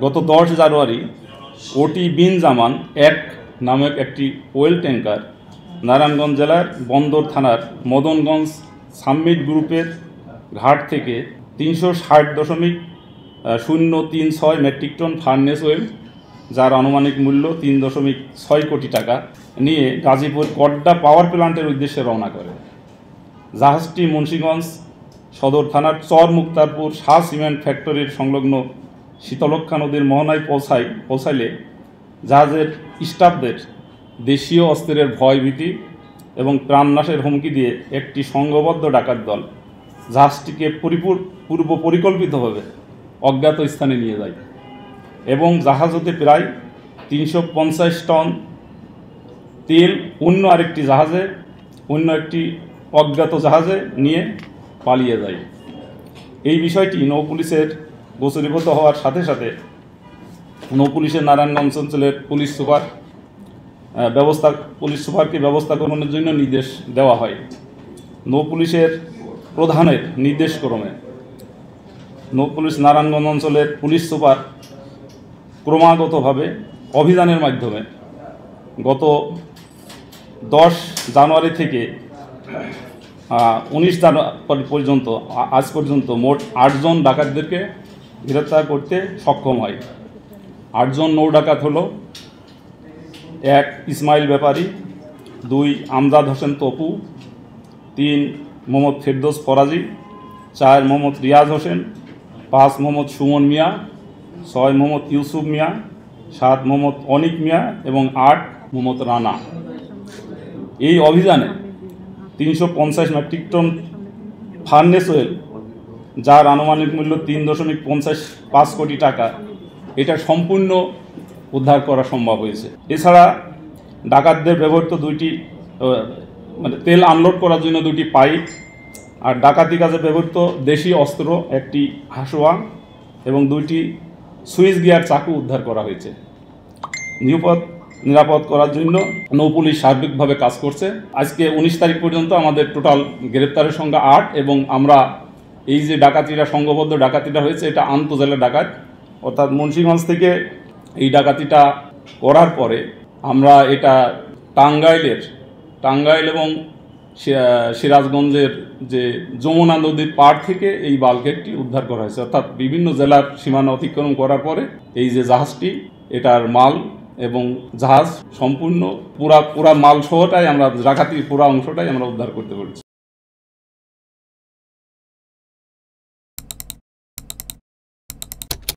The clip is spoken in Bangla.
গত 10 জানুয়ারি ওটি বিন জামান 1 নামক একটি ওয়েল ট্যাঙ্কার নারায়ণগঞ্জ জেলার বন্দর থানার মদনগঞ্জ সামিট গ্রুপের ঘাট থেকে 360.036 মেট্রিক টন ফার্নেস ওয়েল, যার আনুমানিক মূল্য 3.6 কোটি টাকা নিয়ে গাজীপুর কড্ডা পাওয়ার প্ল্যান্টের উদ্দেশ্যে রওনা করে। জাহাজটি মুন্সিগঞ্জ সদর থানার চর মুক্তারপুর শাহ সিমেন্ট ফ্যাক্টরির সংলগ্ন শীতলক্ষা নদীর মোহনায় পৌঁছাইলে জাহাজের স্টাফদের দেশীয় অস্ত্রের ভয়ভীতি এবং প্রাণনাশের হুমকি দিয়ে একটি সংঘবদ্ধ ডাকাত দল জাহাজটিকে পূর্ব পরিকল্পিতভাবে অজ্ঞাত স্থানে নিয়ে যায় এবং জাহাজ হতে প্রায় 350 টন তেল অন্য একটি অজ্ঞাত জাহাজে নিয়ে পালিয়ে যায়। এই বিষয়টি নৌপুলিশের গোচরীভূত হওয়ার সাথে সাথে নৌপুলিশের নারায়ণগঞ্জ অঞ্চলের পুলিশ সুপারকে ব্যবস্থা গ্রহণের জন্য নির্দেশ দেওয়া হয়। নৌপুলিশের প্রধানের নির্দেশক্রমে নৌপুলিশ নারায়ণগঞ্জ অঞ্চলের পুলিশ সুপার ক্রমাগতভাবে অভিযানের মাধ্যমে গত 10 জানুয়ারি থেকে 19 জানুয়ারি পর্যন্ত আজ পর্যন্ত মোট 8 জন ডাকাতদেরকে গ্রেপ্তার করতে সক্ষম হয়। 8 জন নৌ ডাকাত হলো 1 ইসমাইল ব্যাপারী, 2 আমজাদ হোসেন তপু, 3 মোহাম্মদ ফেরদৌস ফরাজি, 4 মোহাম্মদ রিয়াজ হোসেন, 5 মোহাম্মদ সুমন মিয়া, 6 মোহাম্মদ ইউসুফ মিয়া, 7 মোহাম্মদ অনিক মিয়া এবং 8 মোহাম্মদ রানা। এই অভিযানে 350 মেট্রিক টন ফার্নেস ওয়েল, যার আনুমানিক মূল্য 3.55 কোটি টাকা, এটা সম্পূর্ণ উদ্ধার করা সম্ভব হয়েছে। এছাড়া ডাকাতদের ব্যবহৃত 2টি তেল আনলোড করার জন্য 2টি পাইপ আর ডাকাতি কাজে ব্যবহৃত দেশি অস্ত্র, একটি হাসোয়া এবং 2টি সুইচ গিয়ার চাকু উদ্ধার করা হয়েছে। নিরাপদ করার জন্য নৌপুলিশ সার্বিকভাবে কাজ করছে। আজকে 19 তারিখ পর্যন্ত আমাদের টোটাল গ্রেপ্তারের সংখ্যা 8 এবং আমরা এই যে ডাকাতিটা সংঘবদ্ধ ডাকাতিটা হয়েছে এটা আন্তঃজেলা ডাকাত, অর্থাৎ মুন্সিগঞ্জ থেকে এই ডাকাতিটা করার পরে আমরা এটা টাঙ্গাইল এবং সিরাজগঞ্জের যে যমুনা নদীর পাড় থেকে এই বাল্কেটটি উদ্ধার করা হয়েছে। অর্থাৎ বিভিন্ন জেলার সীমানা অতিক্রম করার পরে এই যে জাহাজটি, এটার মাল এবং জাহাজ সম্পূর্ণ পুরা মাল সহটাই আমরা ডাকাতির পুরা অংশটাই আমরা উদ্ধার করতে পেরেছি।